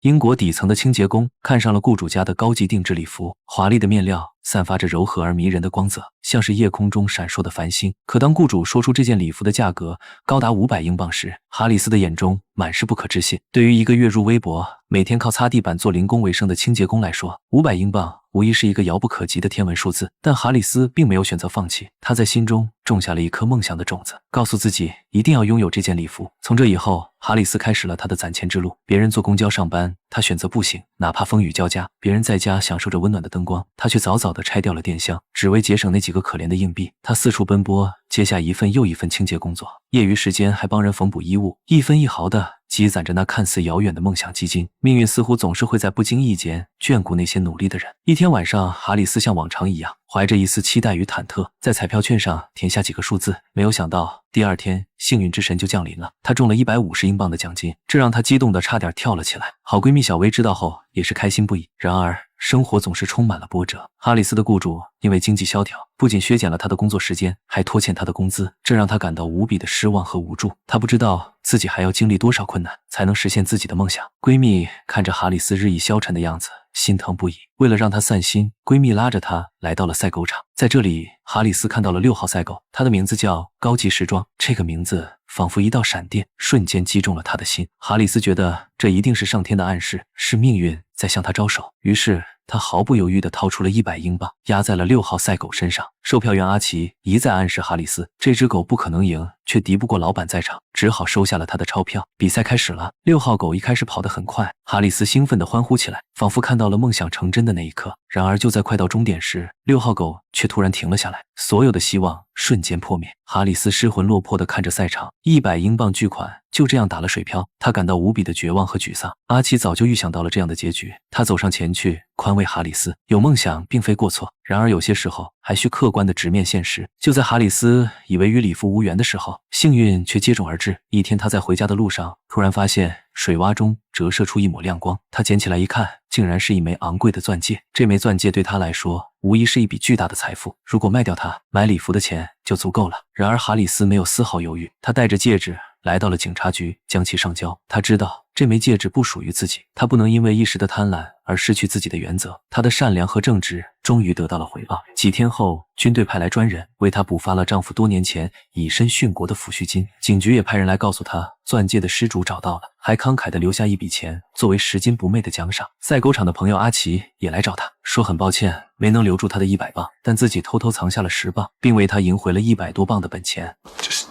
英国底层的清洁工看上了雇主家的高级定制礼服，华丽的面料散发着柔和而迷人的光泽，像是夜空中闪烁的繁星。可当雇主说出这件礼服的价格高达500英镑时，哈里斯的眼中满是不可置信。对于一个月入微薄、每天靠擦地板做零工为生的清洁工来说，500英镑无疑是一个遥不可及的天文数字。但哈里斯并没有选择放弃，他在心中种下了一颗梦想的种子，告诉自己一定要拥有这件礼服。从这以后，哈里斯开始了他的攒钱之路。别人坐公交上班，他选择步行，哪怕风雨交加；别人在家享受着温暖的灯光，他却早早地拆掉了电箱，只为节省那几个可怜的硬币。他四处奔波，接下一份又一份清洁工作，业余时间还帮人缝补衣物，一分一毫地积攒着那看似遥远的梦想基金。命运似乎总是会在不经意间眷顾那些努力的人。一天晚上，哈里斯像往常一样，怀着一丝期待与忐忑，在彩票券上填下几个数字。没有想到，第二天幸运之神就降临了，他中了150英镑的奖金，这让他激动得差点跳了起来。好闺蜜小薇知道后也是开心不已。然而生活总是充满了波折，哈里斯的雇主因为经济萧条，不仅削减了他的工作时间，还拖欠他的工资，这让他感到无比的失望和无助。他不知道自己还要经历多少困难才能实现自己的梦想。闺蜜看着哈里斯日益消沉的样子，心疼不已。为了让他散心，闺蜜拉着他来到了赛狗场。在这里，哈里斯看到了6号赛狗，它的名字叫高级时装。这个名字仿佛一道闪电，瞬间击中了他的心。哈里斯觉得这一定是上天的暗示，是命运在向他招手。于是他毫不犹豫地掏出了100英镑，压在了6号赛狗身上。售票员阿奇一再暗示哈里斯，这只狗不可能赢，却敌不过老板在场，只好收下了他的钞票。比赛开始了，6号狗一开始跑得很快，哈里斯兴奋地欢呼起来，仿佛看到了梦想成真的那一刻。然而就在快到终点时，6号狗却突然停了下来，所有的希望瞬间破灭。哈里斯失魂落魄地看着赛场，100英镑巨款就这样打了水漂，他感到无比的绝望和沮丧。阿奇早就预想到了这样的结局，他走上前去宽慰哈里斯，有梦想并非过错，然而有些时候还需客观地直面现实。就在哈里斯以为与礼服无缘的时候，幸运却接踵而至。一天他在回家的路上，突然发现水洼中折射出一抹亮光，他捡起来一看，竟然是一枚昂贵的钻戒。这枚钻戒对他来说无疑是一笔巨大的财富，如果卖掉它，买礼服的钱就足够了。然而哈里斯没有丝毫犹豫，他带着戒指来到了警察局，将其上交。他知道这枚戒指不属于自己，他不能因为一时的贪婪而失去自己的原则。他的善良和正直终于得到了回报。几天后，军队派来专人为他补发了丈夫多年前以身殉国的抚恤金。警局也派人来告诉他，钻戒的失主找到了，还慷慨地留下一笔钱作为拾金不昧的奖赏。赛狗场的朋友阿奇也来找他，说很抱歉没能留住他的100镑，但自己偷偷藏下了10镑，并为他赢回了100多镑的本钱。Just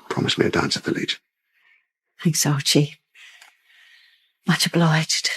promise me a dance at the Legion. Thanks, Archie. Much obliged.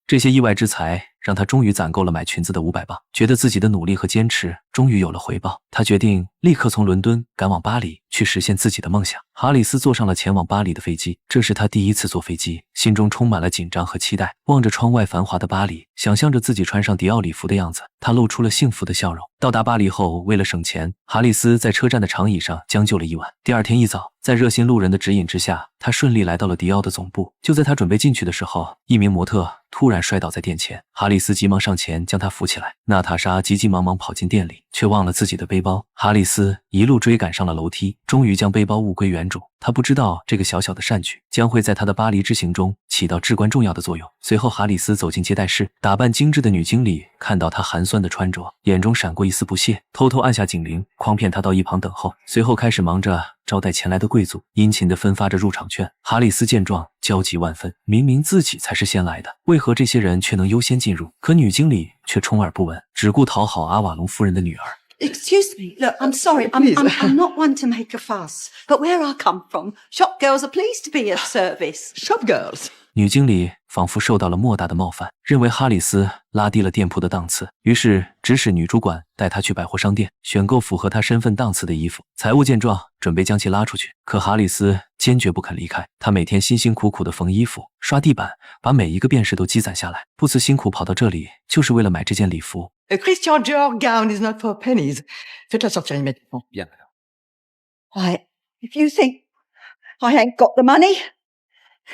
这些意外之财让他终于攒够了买裙子的500镑，觉得自己的努力和坚持终于有了回报。他决定立刻从伦敦赶往巴黎，去实现自己的梦想。哈里斯坐上了前往巴黎的飞机，这是他第一次坐飞机，心中充满了紧张和期待。望着窗外繁华的巴黎，想象着自己穿上迪奥礼服的样子，他露出了幸福的笑容。到达巴黎后，为了省钱，哈里斯在车站的长椅上将就了一晚。第二天一早，在热心路人的指引之下，他顺利来到了迪奥的总部。就在他准备进去的时候，一名模特突然摔倒在店前，哈里斯急忙上前将他扶起来。娜塔莎急急忙忙跑进店里，却忘了自己的背包。哈里斯一路追赶上了楼梯，终于将背包物归原主。他不知道这个小小的善举将会在他的巴黎之行中起到至关重要的作用。随后哈里斯走进接待室，打扮精致的女经理看到他寒酸的穿着，眼中闪过一丝不屑，偷偷按下警铃，诓骗他到一旁等候。随后开始忙着招待前来的贵族，殷勤地分发着入场券。哈里斯见状焦急万分，明明自己才是先来的，为何这些人却能优先进入？可女经理却充耳不闻，只顾讨好阿瓦隆夫人的女儿。Excuse me. Look, I'm sorry. I'm not one to make a fuss. But where I come from, shop girls are pleased to be of service. Shop girls. 女经理仿佛受到了莫大的冒犯，认为哈里斯拉低了店铺的档次，于是指使女主管带她去百货商店选购符合她身份档次的衣服。财务见状，准备将其拉出去，可哈里斯坚决不肯离开。他每天辛辛苦苦地缝衣服、刷地板，把每一个便士都积攒下来，不辞辛苦跑到这里，就是为了买这件礼服。A Christian Dior gown is not for pennies. Faites-la sortir immédiatement. Bien. Right. If you think I ain't got the money,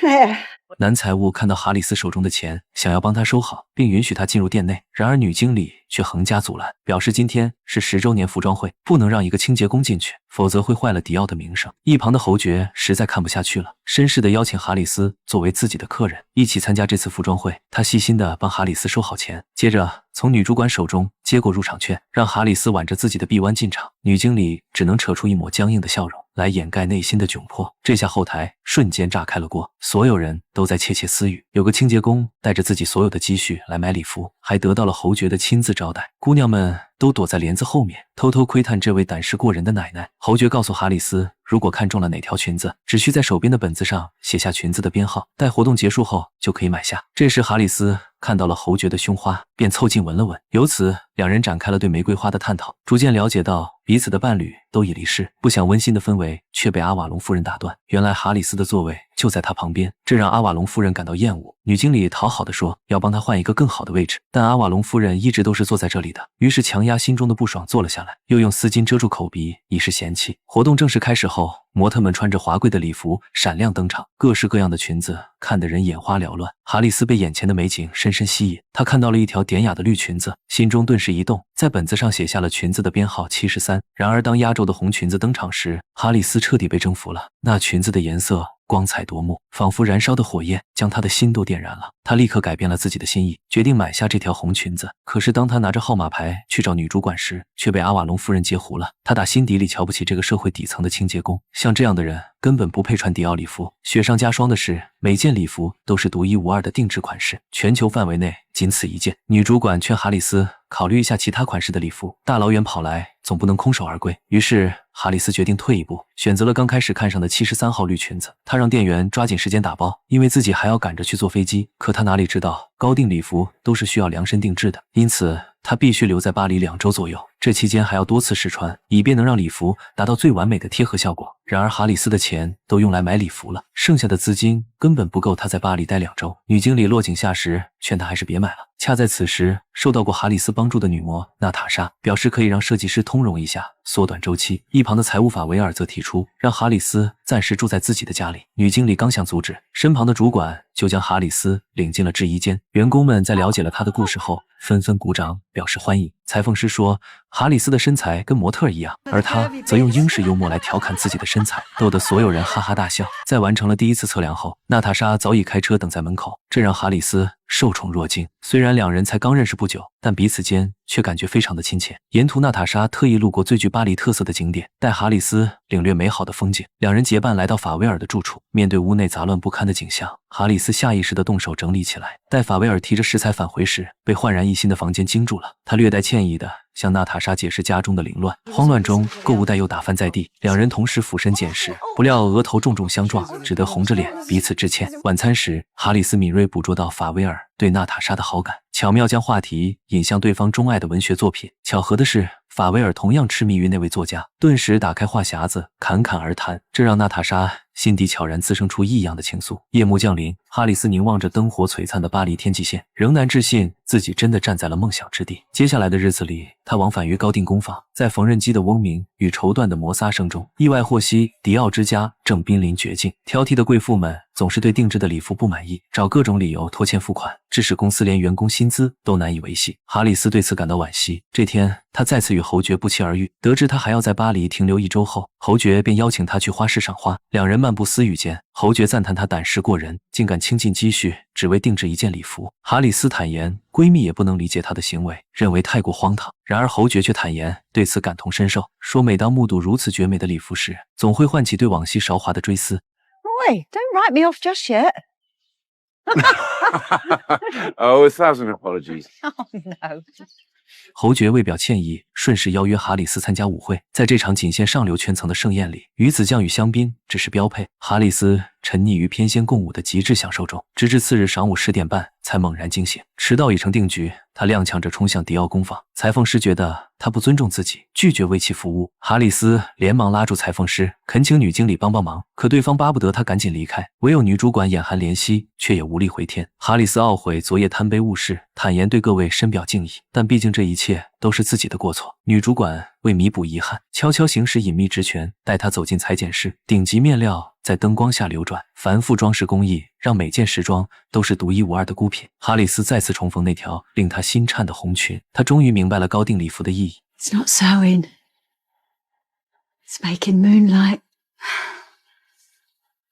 There. 男财务看到哈里斯手中的钱，想要帮他收好，并允许他进入店内。然而女经理却横加阻拦，表示今天是10周年服装会，不能让一个清洁工进去，否则会坏了迪奥的名声。一旁的侯爵实在看不下去了，绅士地邀请哈里斯作为自己的客人，一起参加这次服装会。他细心地帮哈里斯收好钱，接着从女主管手中接过入场券，让哈里斯挽着自己的臂弯进场。女经理只能扯出一抹僵硬的笑容来掩盖内心的窘迫。这下后台瞬间炸开了锅，所有人都在窃窃私语。有个清洁工带着自己所有的积蓄来买礼服，还得到了侯爵的亲自招待。姑娘们都躲在帘子后面，偷偷窥探这位胆识过人的奶奶。侯爵告诉哈里斯，如果看中了哪条裙子，只需在手边的本子上写下裙子的编号，待活动结束后就可以买下。这时哈里斯看到了侯爵的胸花，便凑近闻了闻，由此两人展开了对玫瑰花的探讨，逐渐了解到彼此的伴侣都已离世，不想温馨的氛围却被阿瓦隆夫人打断。原来哈里斯的座位就在他旁边，这让阿瓦隆夫人感到厌恶。女经理讨好地说要帮他换一个更好的位置，但阿瓦隆夫人一直都是坐在这里的，于是强压心中的不爽坐了下来，又用丝巾遮住口鼻以示嫌弃。活动正式开始后，模特们穿着华贵的礼服闪亮登场，各式各样的裙子看得人眼花缭乱。哈里斯被眼前的美景深深吸引，他看到了一条典雅的绿裙子，心中顿时一动，在本子上写下了裙子的编号73。然而当压轴的红裙子登场时，哈里斯彻底被征服了。那裙子的颜色光彩夺目，仿佛燃烧的火焰将他的心都点燃了。他立刻改变了自己的心意，决定买下这条红裙子。可是当他拿着号码牌去找女主管时，却被阿瓦隆夫人截胡了。他打心底里瞧不起这个社会底层的清洁工，像这样的人根本不配穿迪奥礼服。雪上加霜的是，每件礼服都是独一无二的定制款式，全球范围内仅此一件。女主管劝哈里斯考虑一下其他款式的礼服，大老远跑来总不能空手而归。于是哈里斯决定退一步，选择了刚开始看上的73号绿裙子。他让店员抓紧时间打包，因为自己还要赶着去坐飞机。可他哪里知道，高定礼服都是需要量身定制的，因此他必须留在巴黎2周左右。这期间还要多次试穿，以便能让礼服达到最完美的贴合效果。然而哈里斯的钱都用来买礼服了，剩下的资金根本不够他在巴黎待2周。女经理落井下石，劝他还是别买了。恰在此时，受到过哈里斯帮助的女模娜塔莎表示可以让设计师通融一下，缩短周期。一旁的财务法维尔则提出让哈里斯暂时住在自己的家里。女经理刚想阻止，身旁的主管就将哈里斯领进了制衣间。员工们在了解了他的故事后，纷纷鼓掌表示欢迎。裁缝师说哈里斯的身材跟模特一样，而他则用英式幽默来调侃自己的身材，逗得所有人哈哈大笑。在完成了第一次测量后，娜塔莎早已开车等在门口，这让哈里斯受宠若惊。虽然两人才刚认识不久，但彼此间却感觉非常的亲切。沿途娜塔莎特意路过最具巴黎特色的景点，带哈里斯领略美好的风景。两人结伴来到法维尔的住处，面对屋内杂乱不堪的景象，哈里斯下意识地动手整理起来。待法维尔提着食材返回时，被焕然一新的房间惊住了。他略带歉意地向娜塔莎解释家中的凌乱，慌乱中购物袋又打翻在地。两人同时俯身捡拾，不料额头重重相撞，只得红着脸彼此致歉。晚餐时，哈里斯敏锐捕捉到法维尔对娜塔莎的好感，巧妙将话题引向对方钟爱的文学作品。巧合的是，法维尔同样痴迷于那位作家，顿时打开话匣子侃侃而谈，这让娜塔莎心底悄然滋生出异样的情愫。夜幕降临，哈里斯凝望着灯火璀璨的巴黎天际线，仍难置信自己真的站在了梦想之地。接下来的日子里，他往返于高定工坊，在缝纫机的嗡鸣与绸缎的摩挲声中，意外获悉迪奥之家正濒临绝境。挑剔的贵妇们总是对定制的礼服不满意，找各种理由拖欠付款，致使公司连员工薪资都难以维系。哈里斯对此感到惋惜。这天，他再次与侯爵不期而遇，得知他还要在巴黎停留1周后，侯爵便邀请他去花市赏花。两人漫步私语间，侯爵赞叹他胆识过人，竟敢倾尽积蓄只为定制一件礼服。哈里斯坦言，闺蜜也不能理解他的行为，认为太过荒唐。然而侯爵却坦言对此感同身受，说每当目睹如此绝美的礼服时，总会唤起对往昔韶华的追思。Roy, don't write me off just yet. Oh, 1,000 apologies. Oh, no. 侯爵为表歉意，顺势邀约哈里斯参加舞会。在这场仅限上流圈层的盛宴里，鱼子酱与香槟只是标配。哈里斯沉溺于翩跹共舞的极致享受中，直至次日晌午10点半才猛然惊醒。迟到已成定局，他踉跄着冲向迪奥工坊。裁缝师觉得他不尊重自己，拒绝为其服务。哈里斯连忙拉住裁缝师，恳请女经理帮忙，可对方巴不得他赶紧离开。唯有女主管眼含怜惜，却也无力回天。哈里斯懊悔昨夜贪杯误事，坦言对各位深表敬意，但毕竟这一切都是自己的过错。女主管为弥补遗憾，悄悄行使隐秘职权，带他走进裁剪室。顶级面料在灯光下流转，繁复装饰工艺让每件时装都是独一无二的孤品。哈里斯再次重逢那条令他心颤的红裙，他终于明白了高定礼服的意义。 It's not sewing. It's making moonlight.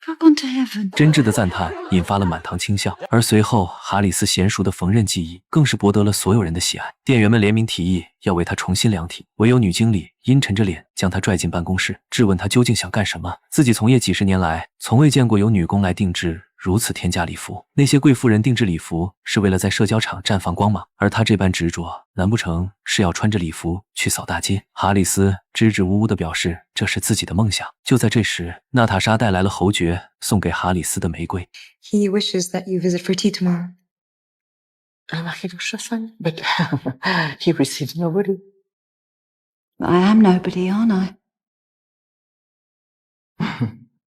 I've gone to heaven. 真挚的赞叹引发了满堂轻笑，而随后哈里斯娴熟的缝纫技艺更是博得了所有人的喜爱。店员们联名提议要为他重新量体，唯有女经理阴沉着脸将他拽进办公室，质问他究竟想干什么。自己从业几十年来，从未见过有女工来定制如此天价礼服。那些贵妇人定制礼服是为了在社交场绽放光芒，而他这般执着，难不成是要穿着礼服去扫大街？哈里斯支支吾吾地表示这是自己的梦想。就在这时，娜塔莎带来了侯爵送给哈里斯的玫瑰。 He wishes that you visit for tea tomorrow. But he receives nobody. I am nobody, aren't I?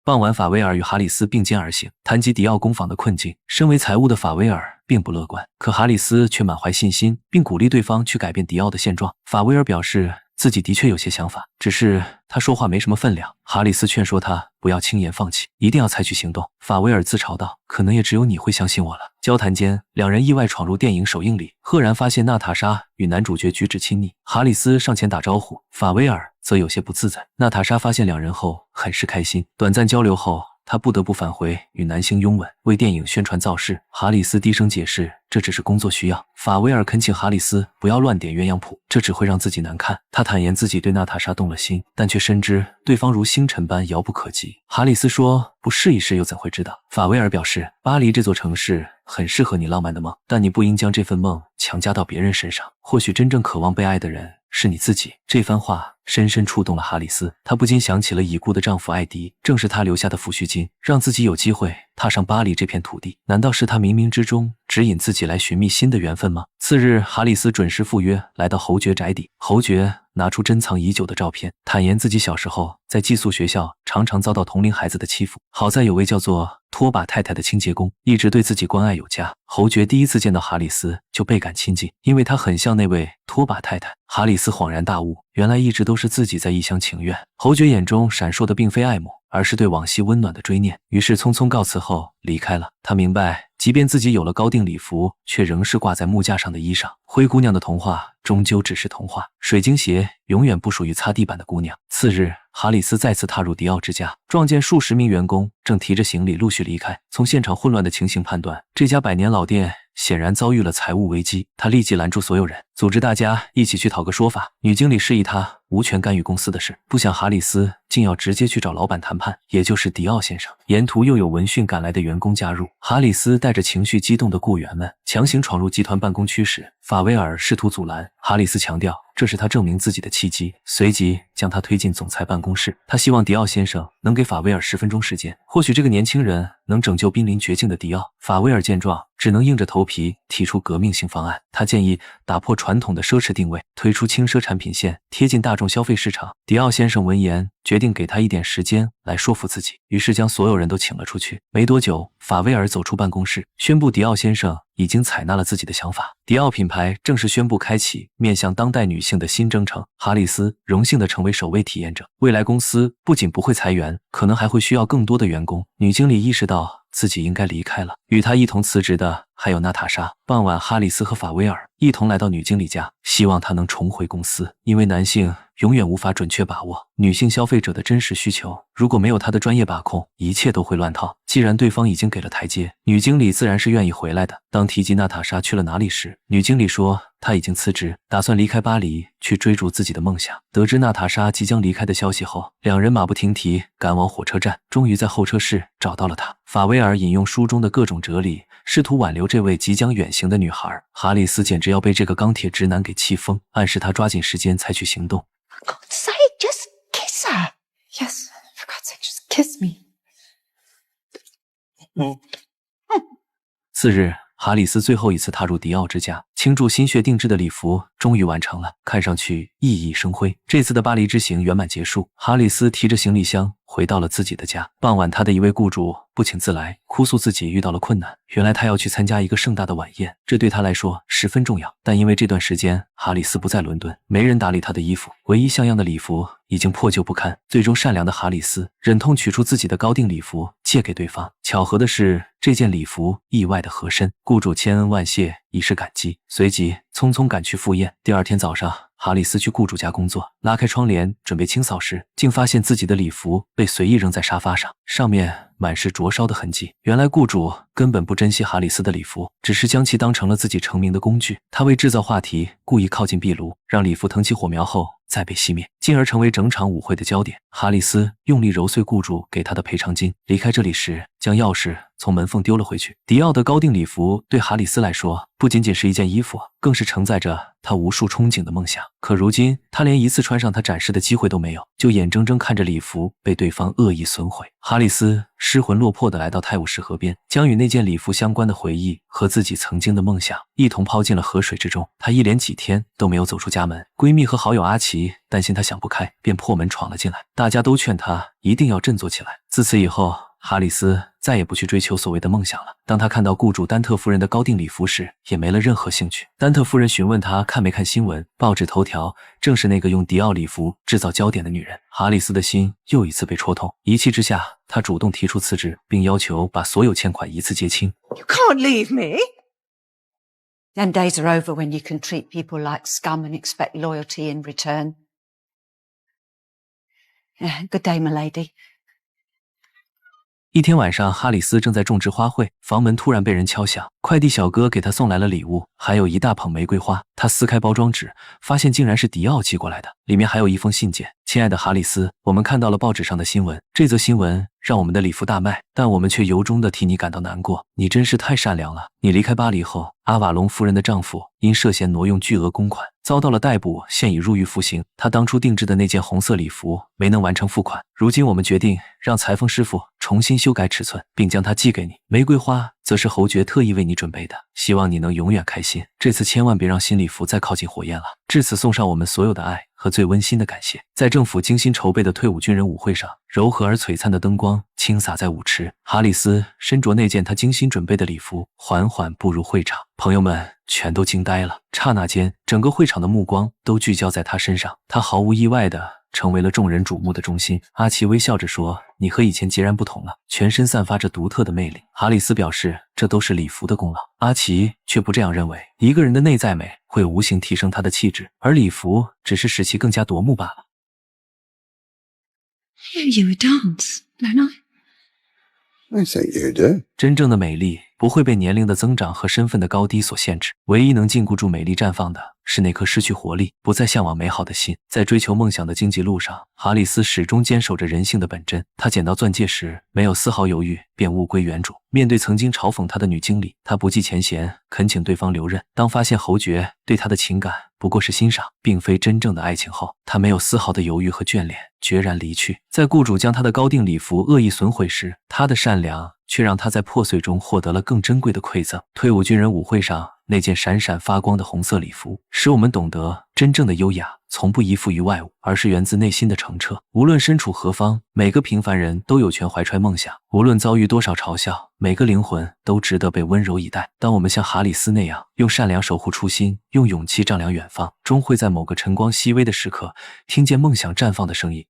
傍晚，法威尔与哈里斯并肩而行，谈及迪奥工坊的困境。身为财务的法威尔并不乐观，可哈里斯却满怀信心，并鼓励对方去改变迪奥的现状。法威尔表示自己的确有些想法，只是他说话没什么分量。哈里斯劝说他不要轻言放弃，一定要采取行动。法威尔自嘲道：“可能也只有你会相信我了。”交谈间，两人意外闯入电影首映礼，赫然发现娜塔莎与男主角举止亲昵。哈里斯上前打招呼，法威尔则有些不自在。娜塔莎发现两人后很是开心，短暂交流后，他不得不返回与男星拥吻，为电影宣传造势。哈里斯低声解释，这只是工作需要。法威尔恳请哈里斯不要乱点鸳鸯谱，这只会让自己难看。他坦言自己对娜塔莎动了心，但却深知对方如星辰般遥不可及。哈里斯说，不试一试又怎会知道？法威尔表示，巴黎这座城市很适合你浪漫的梦，但你不应将这份梦强加到别人身上。或许真正渴望被爱的人是你自己。这番话深深触动了哈里斯，他不禁想起了已故的丈夫艾迪，正是他留下的抚恤金，让自己有机会踏上巴黎这片土地。难道是他冥冥之中指引自己来寻觅新的缘分吗？次日，哈里斯准时赴约，来到侯爵宅邸。侯爵拿出珍藏已久的照片，坦言自己小时候在寄宿学校常常遭到同龄孩子的欺负，好在有位叫做拖把太太的清洁工一直对自己关爱有加。侯爵第一次见到哈里斯就倍感亲近，因为他很像那位拖把太太。哈里斯恍然大悟，原来一直都是自己在一厢情愿。侯爵眼中闪烁的并非爱慕，而是对往昔温暖的追念，于是匆匆告辞后离开了。他明白，即便自己有了高定礼服，却仍是挂在木架上的衣裳。灰姑娘的童话终究只是童话，水晶鞋永远不属于擦地板的姑娘。次日，哈里斯再次踏入迪奥之家，撞见数十名员工正提着行李陆续离开。从现场混乱的情形判断，这家百年老店显然遭遇了财务危机。他立即拦住所有人，组织大家一起去讨个说法。女经理示意他无权干预公司的事，不想哈里斯竟要直接去找老板谈判，也就是迪奥先生。沿途又有闻讯赶来的员工加入，哈里斯带着情绪激动的雇员们强行闯入集团办公区时，法威尔试图阻拦。哈里斯强调，这是他证明自己的契机，随即将他推进总裁办公室。他希望迪奥先生能给法威尔10分钟时间，或许这个年轻人能拯救濒临绝境的迪奥。法威尔见状，只能硬着头皮提出革命性方案。他建议打破传统的奢侈定位，推出轻奢产品线，贴近大众消费市场。迪奥先生闻言，决定给他一点时间来说服自己，于是将所有人都请了出去。没多久，法威尔走出办公室，宣布迪奥先生已经采纳了自己的想法。迪奥品牌正式宣布开启面向当代女性的新征程。哈里斯荣幸地成为首位体验者。未来公司不仅不会裁员，可能还会需要更多的员工。女经理意识到自己应该离开了，与她一同辞职的还有娜塔莎。傍晚，哈里斯和法威尔一同来到女经理家，希望她能重回公司，因为男性永远无法准确把握女性消费者的真实需求，如果没有他的专业把控，一切都会乱套。既然对方已经给了台阶，女经理自然是愿意回来的。当提及娜塔莎去了哪里时，女经理说她已经辞职，打算离开巴黎去追逐自己的梦想。得知娜塔莎即将离开的消息后，两人马不停蹄赶往火车站，终于在候车室找到了她。法威尔引用书中的各种哲理，试图挽留这位即将远行的女孩。哈里斯简直要被这个钢铁直男给气疯，暗示他抓紧时间采取行动。 For God's sake, just kiss her. Yes, for God's sake, just kiss me. 次日，哈里斯最后一次踏入迪奥之家，倾注心血定制的礼服终于完成了，看上去熠熠生辉。这次的巴黎之行圆满结束，哈里斯提着行李箱回到了自己的家。傍晚，他的一位雇主不请自来，哭诉自己遇到了困难。原来他要去参加一个盛大的晚宴，这对他来说十分重要。但因为这段时间哈里斯不在伦敦，没人打理他的衣服，唯一像样的礼服已经破旧不堪。最终，善良的哈里斯忍痛取出自己的高定礼服借给对方。巧合的是，这件礼服意外的合身，雇主千恩万谢，以示感激，随即匆匆赶去赴宴。第二天早上，哈里斯去雇主家工作，拉开窗帘准备清扫时，竟发现自己的礼服被随意扔在沙发上，上面满是灼烧的痕迹。原来雇主根本不珍惜哈里斯的礼服，只是将其当成了自己成名的工具。他为制造话题，故意靠近壁炉，让礼服腾起火苗后再被熄灭，进而成为整场舞会的焦点。哈里斯用力揉碎雇主给他的赔偿金，离开这里时将钥匙从门缝丢了回去。迪奥的高定礼服对哈里斯来说不仅仅是一件衣服，更是承载着他无数憧憬的梦想。可如今他连一次穿上它展示的机会都没有，就眼睁睁看着礼服被对方恶意损毁。哈里斯失魂落魄地来到泰晤士河边，将与那件礼服相关的回忆和自己曾经的梦想一同抛进了河水之中。他一连几天都没有走出家门，闺蜜和好友阿奇担心他想不开，便破门闯了进来。大家都劝他一定要振作起来。自此以后，哈里斯再也不去追求所谓的梦想了。当他看到雇主丹特夫人的高定礼服时，也没了任何兴趣。丹特夫人询问他看没看新闻，报纸头条正是那个用迪奥礼服制造焦点的女人。哈里斯的心又一次被戳痛，一气之下，他主动提出辞职，并要求把所有欠款一次结清。You can't leave me. Them days are over when you can treat people like scum and expect loyalty in return. Good day, my lady. 一天晚上，哈里斯正在种植花卉，房门突然被人敲响。快递小哥给他送来了礼物，还有一大捧玫瑰花。他撕开包装纸，发现竟然是迪奥寄过来的，里面还有一封信件。亲爱的哈里斯，我们看到了报纸上的新闻，这则新闻让我们的礼服大卖，但我们却由衷的替你感到难过。你真是太善良了。你离开巴黎后，阿瓦隆夫人的丈夫因涉嫌挪用巨额公款遭到了逮捕，现已入狱服刑。他当初定制的那件红色礼服没能完成付款，如今我们决定让裁缝师傅重新修改尺寸，并将它寄给你。玫瑰花则是侯爵特意为你准备的，希望你能永远开心。这次千万别让新礼服再靠近火焰了。至此送上我们所有的爱和最温馨的感谢。在政府精心筹备的退伍军人舞会上，柔和而璀璨的灯光倾洒在舞池。哈里斯身着那件他精心准备的礼服，缓缓步入会场。朋友们全都惊呆了，刹那间，整个会场的目光都聚焦在他身上。他毫无意外地成为了众人瞩目的中心。阿奇微笑着说：“你和以前截然不同了，全身散发着独特的魅力。”哈里斯表示，这都是礼服的功劳。阿奇却不这样认为，一个人的内在美会无形提升他的气质，而礼服只是使其更加夺目罢了。You a dance, don't I? I think you do. 真正的美丽不会被年龄的增长和身份的高低所限制，唯一能禁锢住美丽绽放的是那颗失去活力、不再向往美好的心。在追求梦想的荆棘路上，哈里斯始终坚守着人性的本真。他捡到钻戒时没有丝毫犹豫，便物归原主。面对曾经嘲讽他的女经理，他不计前嫌，恳请对方留任。当发现侯爵对他的情感不过是欣赏，并非真正的爱情后，他没有丝毫的犹豫和眷恋，决然离去。在雇主将他的高定礼服恶意损毁时，他的善良却让他在破碎中获得了更珍贵的馈赠。退伍军人舞会上那件闪闪发光的红色礼服，使我们懂得真正的优雅从不依附于外物，而是源自内心的澄澈。无论身处何方，每个平凡人都有权怀揣梦想。无论遭遇多少嘲笑，每个灵魂都值得被温柔以待。当我们像哈里斯那样，用善良守护初心，用勇气丈量远方，终会在某个晨光熹微的时刻，听见梦想绽放的声音。